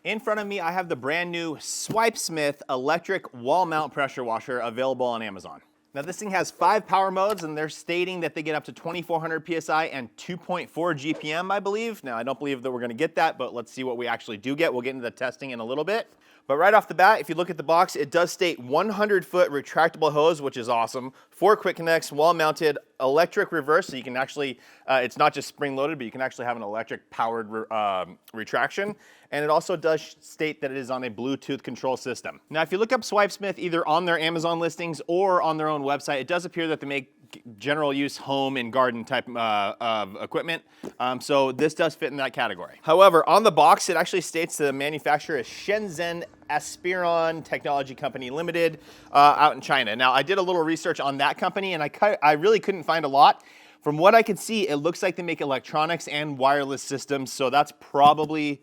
In front of me, I have the brand new SwipeSmith electric wall mount pressure washer available on Amazon. Now this thing has 5 power modes, and they're stating that they get up to 2400 PSI and 2.4 GPM, I believe. Now I don't believe that we're gonna get that, but let's see what we actually do get. We'll get into the testing in a little bit. But right off the bat, if you look at the box, it does state 100-foot retractable hose, which is awesome. 4 quick connects, wall-mounted electric reverse, so you can actually, it's not just spring-loaded, but you can actually have an electric-powered retraction. And it also does state that it is on a Bluetooth control system. Now, if you look up SwipeSmith either on their Amazon listings or on their own website, it does appear that they make general use home and garden type of equipment. So this does fit in that category. However, on the box, it actually states the manufacturer is Shenzhen Aspiron Technology Company Limited out in China. Now, I did a little research on that company, and I really couldn't find a lot. From what I could see, it looks like they make electronics and wireless systems, so that's probably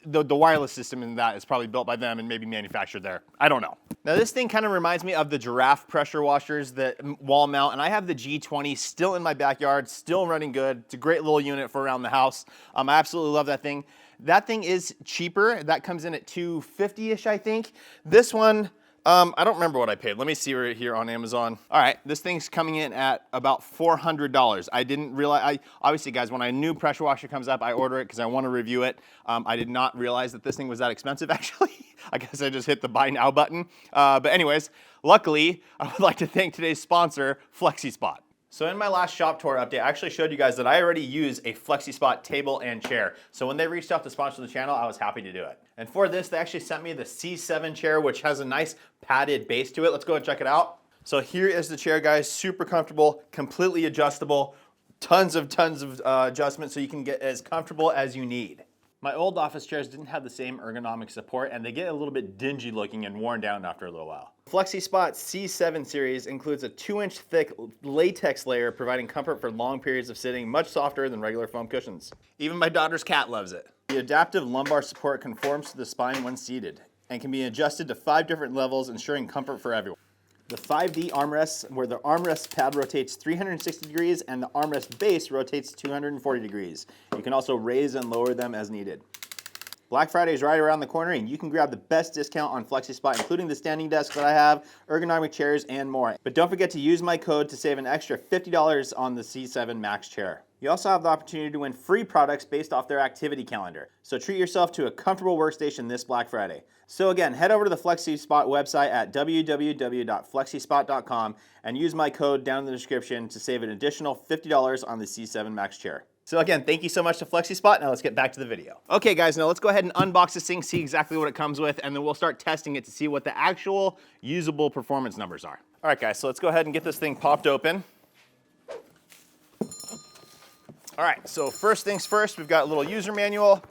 the wireless system in that is probably built by them and maybe manufactured there. I don't know. Now this thing kind of reminds me of the Giraffe pressure washers, the wall mount, and I have the G20 still in my backyard, still running good. It's a great little unit for around the house. I absolutely love that thing. That thing is cheaper. That comes in at $250-ish, I think. This one, I don't remember what I paid. Let me see right here on Amazon. All right, this thing's coming in at about $400. I didn't realize, obviously guys, when a new pressure washer comes up, I order it because I want to review it. I did not realize that this thing was that expensive actually. I guess I just hit the buy now button. But anyways, luckily, I would like to thank today's sponsor, FLEXISPOT. So in my last shop tour update, I actually showed you guys that I already use a FLEXISPOT table and chair. So when they reached out to sponsor the channel, I was happy to do it. And for this, they actually sent me the C7 chair, which has a nice padded base to it. Let's go and check it out. So here is the chair, guys. Super comfortable, completely adjustable, tons of adjustments so you can get as comfortable as you need. My old office chairs didn't have the same ergonomic support, and they get a little bit dingy looking and worn down after a little while. FLEXISPOT C7 series includes a 2-inch thick latex layer, providing comfort for long periods of sitting, much softer than regular foam cushions. Even my daughter's cat loves it. The adaptive lumbar support conforms to the spine when seated and can be adjusted to 5 different levels, ensuring comfort for everyone. The 5D armrests, where the armrest pad rotates 360 degrees and the armrest base rotates 240 degrees. You can also raise and lower them as needed. Black Friday is right around the corner, and you can grab the best discount on FLEXISPOT, including the standing desk that I have, ergonomic chairs, and more. But don't forget to use my code to save an extra $50 on the C7 Max chair. You also have the opportunity to win free products based off their activity calendar. So treat yourself to a comfortable workstation this Black Friday. So again, head over to the FLEXISPOT website at www.flexispot.com and use my code down in the description to save an additional $50 on the C7 Max chair. So again, thank you so much to FLEXISPOT. Now let's get back to the video. Okay guys, now let's go ahead and unbox this thing, see exactly what it comes with, and then we'll start testing it to see what the actual usable performance numbers are. All right guys, so let's go ahead and get this thing popped open. All right, so first things first, we've got a little user manual,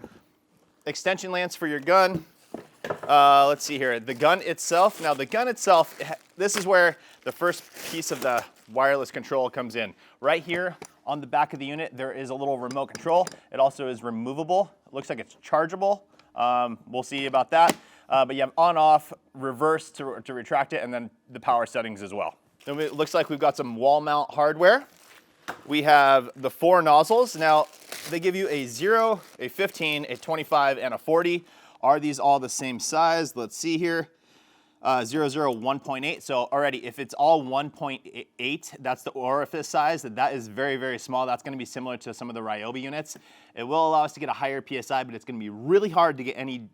extension lance for your gun. Let's see here, the gun itself. Now the gun itself, this is where the first piece of the wireless control comes in. Right here on the back of the unit, there is a little remote control. It also is removable. It looks like it's chargeable. We'll see about that. But you have on, off, reverse to retract it, and then the power settings as well. Then it looks like we've got some wall mount hardware. We have the 4 nozzles. Now, they give you a 0, a 15, a 25, and a 40. Are these all the same size? Let's see here. 0, 0, 1.8. So already, if it's all 1.8, that's the orifice size. That is very, very small. That's gonna be similar to some of the Ryobi units. It will allow us to get a higher PSI, but it's gonna be really hard to get any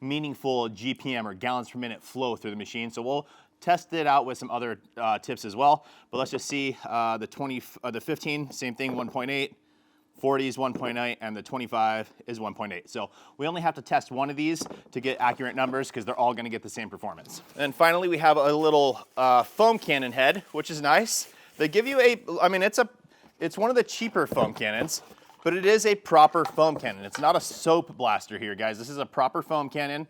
meaningful GPM or gallons per minute flow through the machine. So we'll test it out with some other tips as well. But let's just see the 15, same thing, 1.8. 40 is 1.8 and the 25 is 1.8. So we only have to test one of these to get accurate numbers because they're all gonna get the same performance. And finally, we have a little foam cannon head, which is nice. They give you it's one of the cheaper foam cannons, but it is a proper foam cannon. It's not a soap blaster here, guys. This is a proper foam cannon.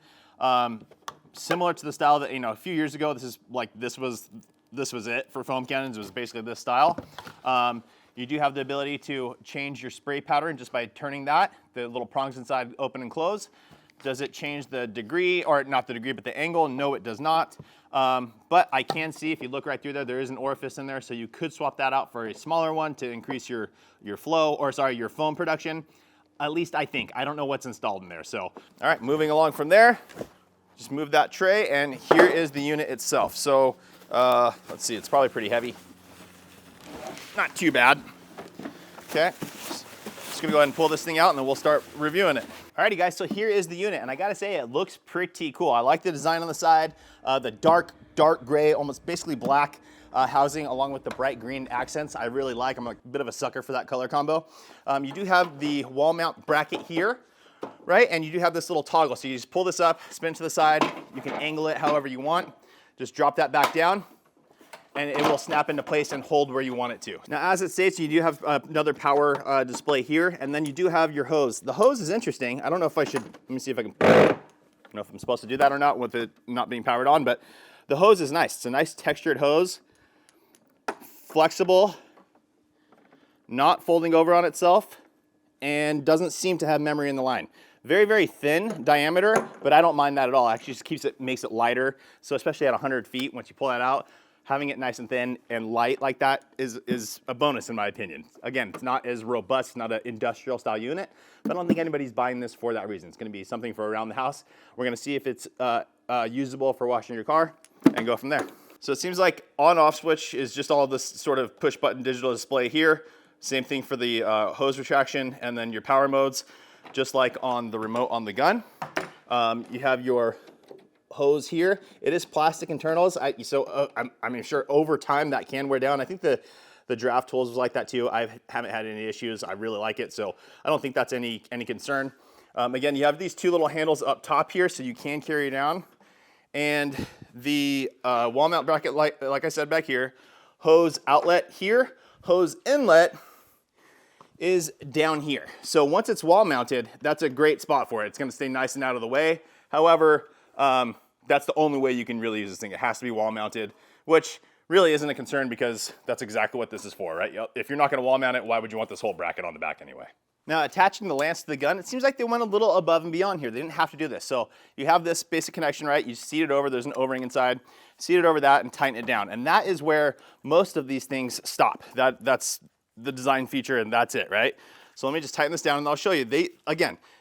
Similar to the style that, a few years ago, this was it for foam cannons. It was basically this style. You do have the ability to change your spray pattern just by turning that. The little prongs inside open and close. Does it change the degree, or not the degree, but the angle? No, it does not. But I can see, if you look right through there is an orifice in there, so you could swap that out for a smaller one to increase your flow, or sorry, your foam production. At least I think. I don't know what's installed in there. So, all right, moving along from there, just move that tray, and here is the unit itself. So, let's see, it's probably pretty heavy. Not too bad. Okay, just gonna go ahead and pull this thing out and then we'll start reviewing it. Alrighty guys, so here is the unit, and I gotta say it looks pretty cool. I like the design on the side, the dark gray, almost basically black housing along with the bright green accents. I really like. I'm a bit of a sucker for that color combo. You do have the wall mount bracket here, right? And you do have this little toggle. So you just pull this up, spin to the side. You can angle it however you want. Just drop that back down, and it will snap into place and hold where you want it to. Now, as it states, you do have another power display here, and then you do have your hose. The hose is interesting. I don't know if I should, let me see if I can, I don't know if I'm supposed to do that or not with it not being powered on, but the hose is nice. It's a nice textured hose, flexible, not folding over on itself, and doesn't seem to have memory in the line. Very, very thin diameter, but I don't mind that at all. It actually just makes it lighter. So especially at 100 feet, once you pull that out, having it nice and thin and light like that is a bonus in my opinion. Again, it's not as robust, not an industrial style unit, but I don't think anybody's buying this for that reason. It's gonna be something for around the house. We're gonna see if it's usable for washing your car and go from there. So it seems like on-off switch is just all this sort of push button digital display here. Same thing for the hose retraction and then your power modes, just like on the remote on the gun. You have your hose here. It is plastic internals. I'm sure over time that can wear down. I think the draft tools was like that too. I haven't had any issues. I really like it, so I don't think that's any concern. Again, you have these two little handles up top here, so you can carry it down. And the wall mount bracket, like I said back here, hose outlet here, hose inlet is down here. So once it's wall mounted, that's a great spot for it. It's gonna stay nice and out of the way. However, that's the only way you can really use this thing. It has to be wall mounted, which really isn't a concern because that's exactly what this is for, right? If you're not gonna wall mount it, why would you want this whole bracket on the back anyway? Now, attaching the lance to the gun, it seems like they went a little above and beyond here. They didn't have to do this. So you have this basic connection, right? You seat it over, there's an O-ring inside, seat it over that and tighten it down. And that is where most of these things stop. That's the design feature and that's it, right? So let me just tighten this down and I'll show you. They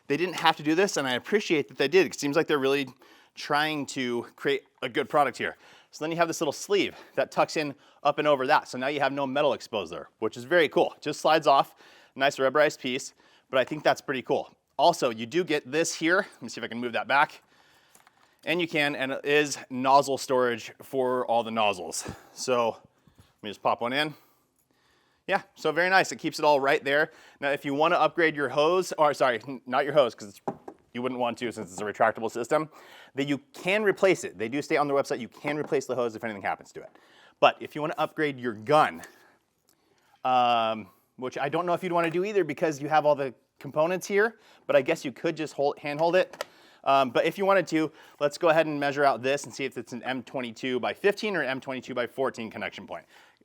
didn't have to do this and I appreciate that they did. It seems like they're really trying to create a good product here. So then you have this little sleeve that tucks in up and over that. So now you have no metal exposed there, which is very cool. It just slides off. Nice rubberized piece, but I think that's pretty cool. Also, you do get this here. Let me see if I can move that back. And you can, and it is nozzle storage for all the nozzles. So let me just pop one in. Yeah, so very nice. It keeps it all right there. Now, if you want to upgrade your hose, or sorry, not your hose, because you wouldn't want to since it's a retractable system, that you can replace it. They do state on their website you can replace the hose if anything happens to it. But if you want to upgrade your gun, which I don't know if you'd want to do either because you have all the components here, but I guess you could just handhold it. But if you wanted to, let's go ahead and measure out this and see if it's an M22 by 15 or an M22 by 14 connection point.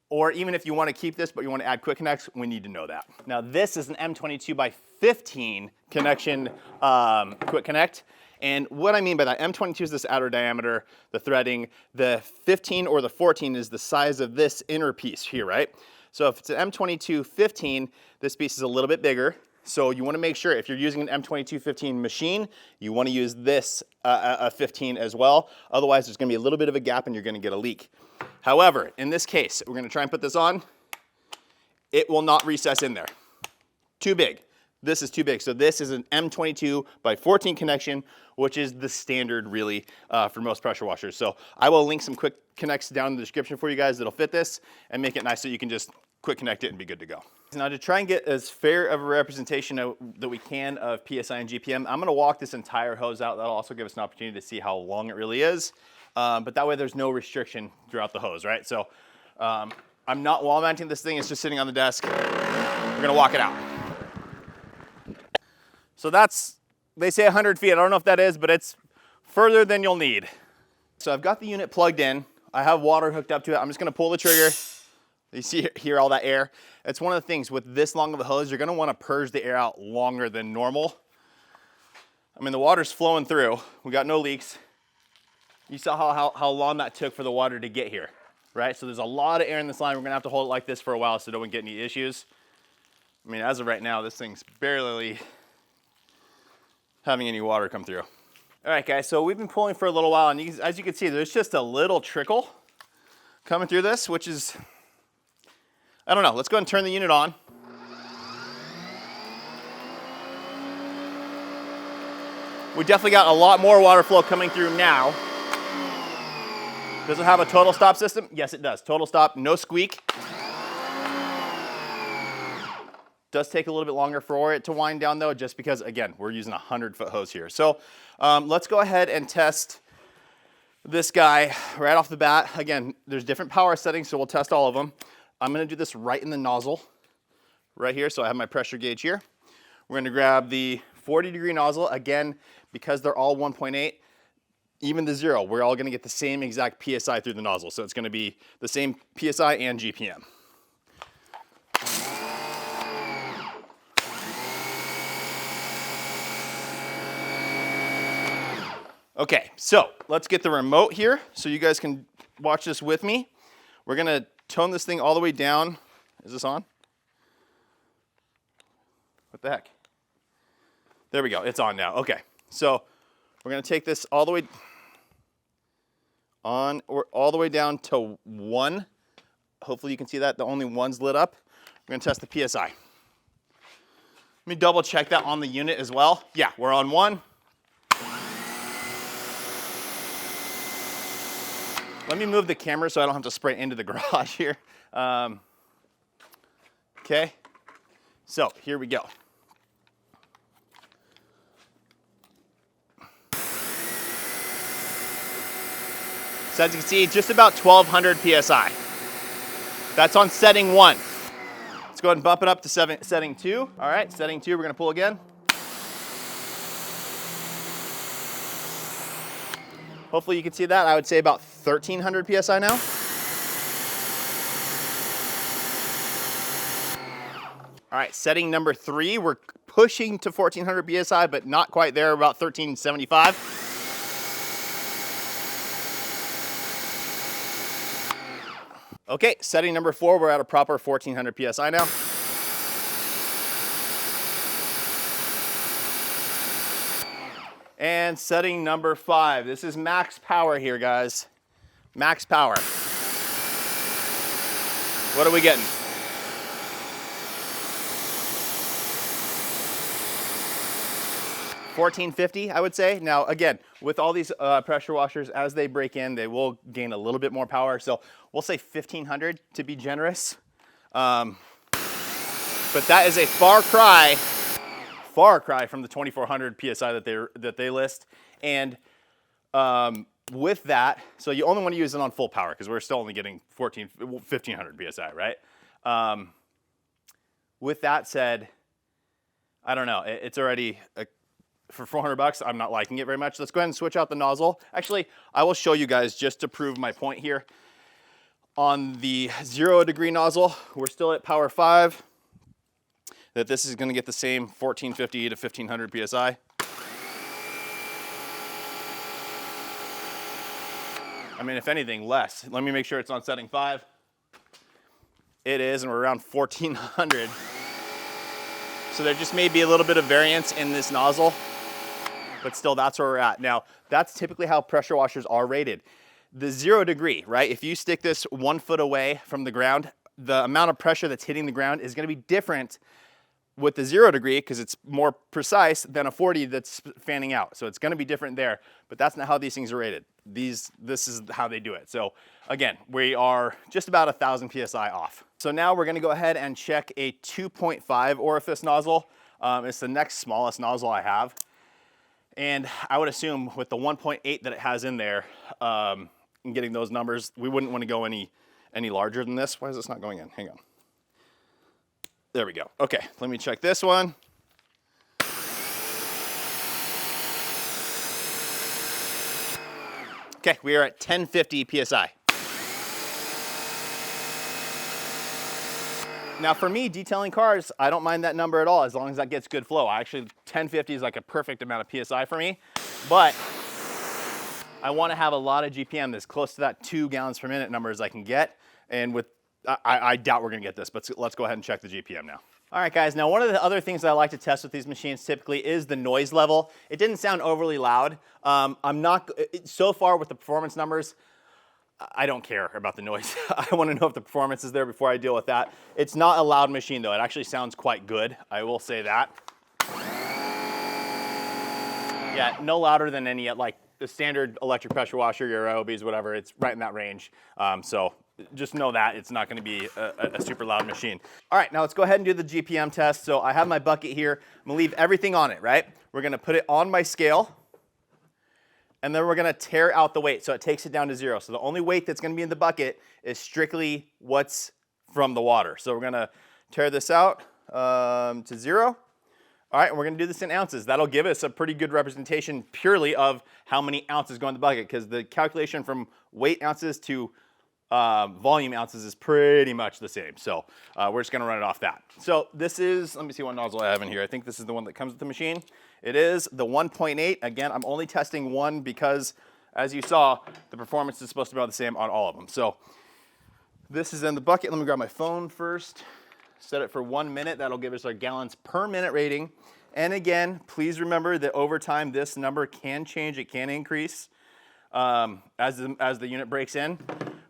Or even if you want to keep this, but you want to add quick connects, we need to know that. Now this is an M22 by 15 connection quick connect. And what I mean by that, M22 is this outer diameter, the threading. The 15 or the 14 is the size of this inner piece here, right? So if it's an M22 15, this piece is a little bit bigger. So you want to make sure if you're using an M22 15 machine, you want to use this a 15 as well. Otherwise, there's going to be a little bit of a gap and you're going to get a leak. However, in this case, we're going to try and put this on. It will not recess in there. Too big. This is too big. So this is an M22 by 14 connection, which is the standard really for most pressure washers. So I will link some quick connects down in the description for you guys that'll fit this and make it nice so you can just quick connect it and be good to go. Now to try and get as fair of a representation that we can of PSI and GPM, I'm gonna walk this entire hose out. That'll also give us an opportunity to see how long it really is. But that way there's no restriction throughout the hose, right? So I'm not wall mounting this thing, it's just sitting on the desk. We're gonna walk it out. So that's, they say 100 feet. I don't know if that is, but it's further than you'll need. So I've got the unit plugged in. I have water hooked up to it. I'm just gonna pull the trigger. You see here all that air. It's one of the things with this long of a hose, you're gonna wanna purge the air out longer than normal. I mean, the water's flowing through. We got no leaks. You saw how long that took for the water to get here, right? So there's a lot of air in this line. We're gonna have to hold it like this for a while so don't get any issues. I mean, as of right now, this thing's barely having any water come through. All right, guys, so we've been pulling for a little while, and as you can see, there's just a little trickle coming through this, which is, I don't know. Let's go ahead and turn the unit on. We definitely got a lot more water flow coming through now. Does it have a total stop system? Yes, it does. Total stop, no squeak. Does take a little bit longer for it to wind down though, just because, again, we're using a 100-foot hose here. So let's go ahead and test this guy right off the bat. Again, there's different power settings, so we'll test all of them. I'm gonna do this right in the nozzle, right here. So I have my pressure gauge here. We're gonna grab the 40-degree nozzle. Again, because they're all 1.8, even the 0, we're all gonna get the same exact PSI through the nozzle. So it's gonna be the same PSI and GPM. Okay, so let's get the remote here so you guys can watch this with me. We're gonna tone this thing all the way down. Is this on? What the heck? There we go, it's on now. Okay, so we're gonna take this all the way on, or all the way down to 1. Hopefully you can see that the only 1's lit up. We're gonna test the PSI. Let me double check that on the unit as well. Yeah, we're on 1. Let me move the camera so I don't have to spray into the garage here. Okay, so here we go. So as you can see, just about 1200 PSI. That's on setting 1. Let's go ahead and bump it up to setting 2. All right, setting 2, we're gonna pull again. Hopefully you can see that. I would say about 1300 PSI now. All right, setting number 3, we're pushing to 1400 PSI, but not quite there, about 1375. Okay, setting number 4, we're at a proper 1400 PSI now. And setting number 5, this is max power here, guys. Max power. What are we getting? $1450, I would say. Now, again, with all these pressure washers, as they break in, they will gain a little bit more power. So we'll say 1500 to be generous. But that is a far cry from the 2400 PSI that they list. And with that, so you only want to use it on full power because we're still only getting 1500 PSI, right? With that said, I don't know, it's already for 400 bucks, I'm not liking it very much. Let's go ahead and switch out the nozzle. Actually, I will show you guys just to prove my point here. On the 0-degree nozzle, we're still at power 5. That this is gonna get the same 1450 to 1500 PSI. I mean, if anything, less. Let me make sure it's on setting 5. It is, and we're around 1400. So there just may be a little bit of variance in this nozzle, but still that's where we're at. Now, that's typically how pressure washers are rated. The 0-degree, right? If you stick this 1 foot away from the ground, the amount of pressure that's hitting the ground is gonna be different with the 0-degree because it's more precise than a 40 that's fanning out. So it's gonna be different there, but that's not how these things are rated. This is how they do it. So again, we are just about 1000 PSI off. So now we're gonna go ahead and check a 2.5 orifice nozzle. It's the next smallest nozzle I have. And I would assume with the 1.8 that it has in there, and getting those numbers, we wouldn't wanna go any larger than this. Why is this not going in? Hang on. There we go. Okay, let me check this one. Okay, we are at 1050 PSI. Now for me, detailing cars, I don't mind that number at all as long as that gets good flow. Actually, 1050 is like a perfect amount of PSI for me, but I wanna have a lot of GPM that's close to that 2 gallons per minute number as I can get. And with I doubt we're gonna get this, but let's go ahead and check the GPM now. All right, guys, now one of the other things that I like to test with these machines typically is the noise level. It didn't sound overly loud. So far with the performance numbers, I don't care about the noise. I want to know if the performance is there before I deal with that. It's not a loud machine though. It actually sounds quite good. I will say that. Yeah, no louder than any, like the standard electric pressure washer, your Ryobi's, whatever. It's right in that range. So just know that it's not going to be a super loud machine. All right, now let's go ahead and do the GPM test. So I have my bucket here. I'm going to leave everything on it, right? We're going to put it on my scale. And then we're going to tear out the weight, so it takes it down to 0. So the only weight that's going to be in the bucket is strictly what's from the water. So we're going to tear this out to 0. All right, and we're going to do this in ounces. That'll give us a pretty good representation purely of how many ounces go in the bucket, because the calculation from weight ounces to volume ounces is pretty much the same. So we're just going to run it off that. So this is, let me see what nozzle I have in here. I think this is the one that comes with the machine. It is the 1.8. Again, I'm only testing one because, as you saw, the performance is supposed to be about the same on all of them. So this is in the bucket. Let me grab my phone first. Set it for 1 minute. That'll give us our gallons per minute rating. And again, please remember that over time, this number can change. It can increase as the unit breaks in.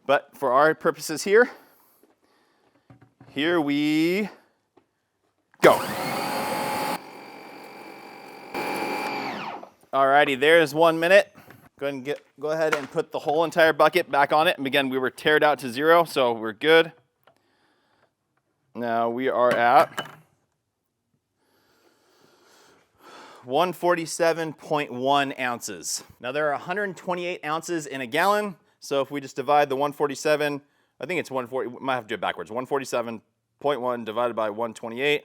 But for our purposes here, here we go. Alrighty, there's 1 minute. Go ahead and put the whole entire bucket back on it. And again, we were teared out to 0, so we're good. Now we are at 147.1 ounces. Now there are 128 ounces in a gallon. So if we just divide the 147, I think it's 140, we might have to do it backwards. 147.1 divided by 128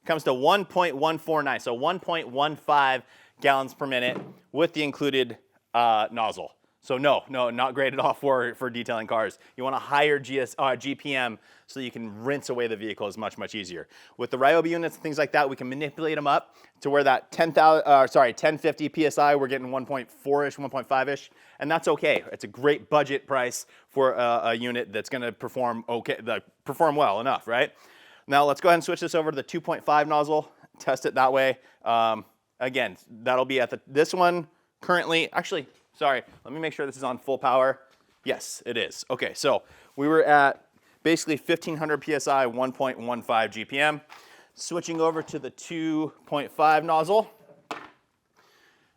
comes to 1.149. So 1.15 gallons per minute with the included nozzle. So no, not great at all for detailing cars. You want a higher GPM so you can rinse away the vehicle is much, much easier. With the Ryobi units and things like that, we can manipulate them up to where that 1050 PSI, we're getting 1.4-ish, 1.5-ish, and that's okay. It's a great budget price for a unit that's gonna perform well enough, right? Now let's go ahead and switch this over to the 2.5 nozzle, test it that way. Again, that'll be at this one currently, actually, sorry, let me make sure this is on full power. Yes, it is. Okay, so we were at basically 1500 PSI, 1.15 GPM. Switching over to the 2.5 nozzle,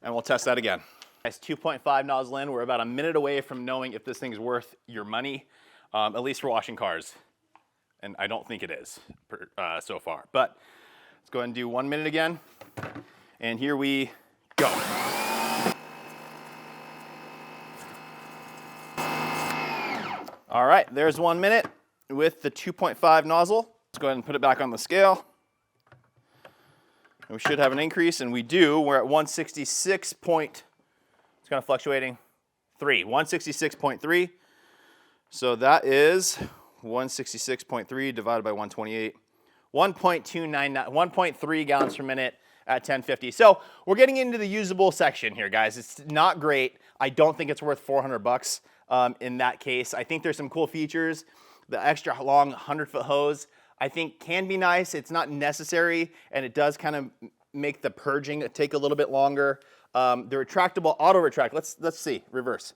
and we'll test that again. As 2.5 nozzle in, we're about a minute away from knowing if this thing's worth your money, at least for washing cars. And I don't think it is so far. But let's go ahead and do 1 minute again. And here we go. All right, there's 1 minute with the 2.5 nozzle. Let's go ahead and put it back on the scale. And we should have an increase, and we do. We're at 166 point, it's kind of fluctuating, 166.3. So that is 166.3 divided by 128, 1.3 gallons per minute at 1050. So we're getting into the usable section here, guys. It's not great. I don't think it's worth 400 bucks in that case. I think there's some cool features. The extra long 100-foot hose, I think can be nice. It's not necessary, and it does kind of make the purging take a little bit longer. The retractable auto retract, let's see, reverse.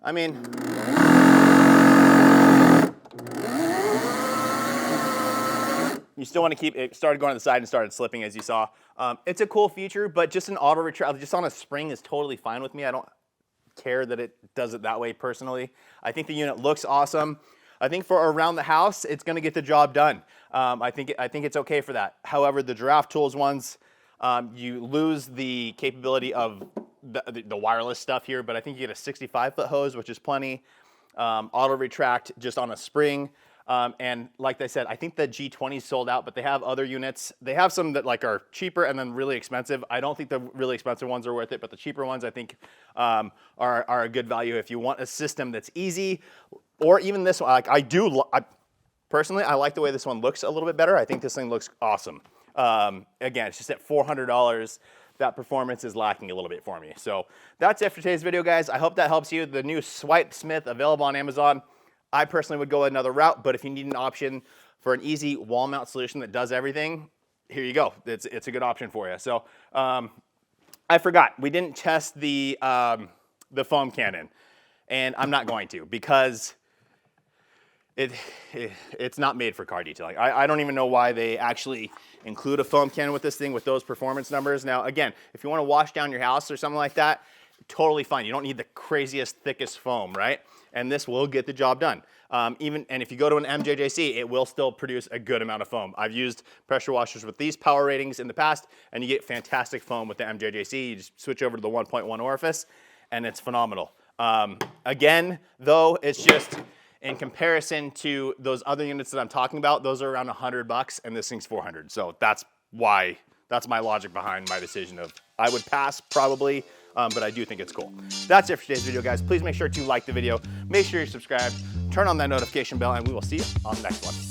I mean, you still want to keep it. Started going to the side and started slipping, as you saw. It's a cool feature, but just an auto retract, just on a spring, is totally fine with me. I don't care that it does it that way personally. I think the unit looks awesome. I think for around the house, it's going to get the job done. I think it's okay for that. However, the Giraffe Tools ones, you lose the capability of the wireless stuff here, but I think you get a 65-foot hose, which is plenty. Auto retract just on a spring. And like I said, I think the G20 sold out, but they have other units. They have some that like are cheaper and then really expensive. I don't think the really expensive ones are worth it, but the cheaper ones I think are a good value if you want a system that's easy, or even this one. Like personally, I like the way this one looks a little bit better. I think this thing looks awesome. Again, it's just at $400. That performance is lacking a little bit for me. So that's it for today's video, guys. I hope that helps you. The new SwipeSmith available on Amazon. I personally would go another route, but if you need an option for an easy wall mount solution that does everything, here you go. It's a good option for you. So I forgot, we didn't test the foam cannon, and I'm not going to because it's not made for car detailing. I don't even know why they actually include a foam cannon with this thing with those performance numbers. Now, again, if you want to wash down your house or something like that, totally fine. You don't need the craziest, thickest foam, right? And this will get the job done. And if you go to an MJJC, it will still produce a good amount of foam. I've used pressure washers with these power ratings in the past, and you get fantastic foam with the MJJC. You just switch over to the 1.1 orifice, and it's phenomenal. Again, though, it's just in comparison to those other units that I'm talking about, those are around $100, and this thing's $400. So that's why, that's my logic behind my decision of I would pass probably, but I do think it's cool. That's it for today's video, guys. Please make sure to like the video, make sure you're subscribed, turn on that notification bell, and we will see you on the next one.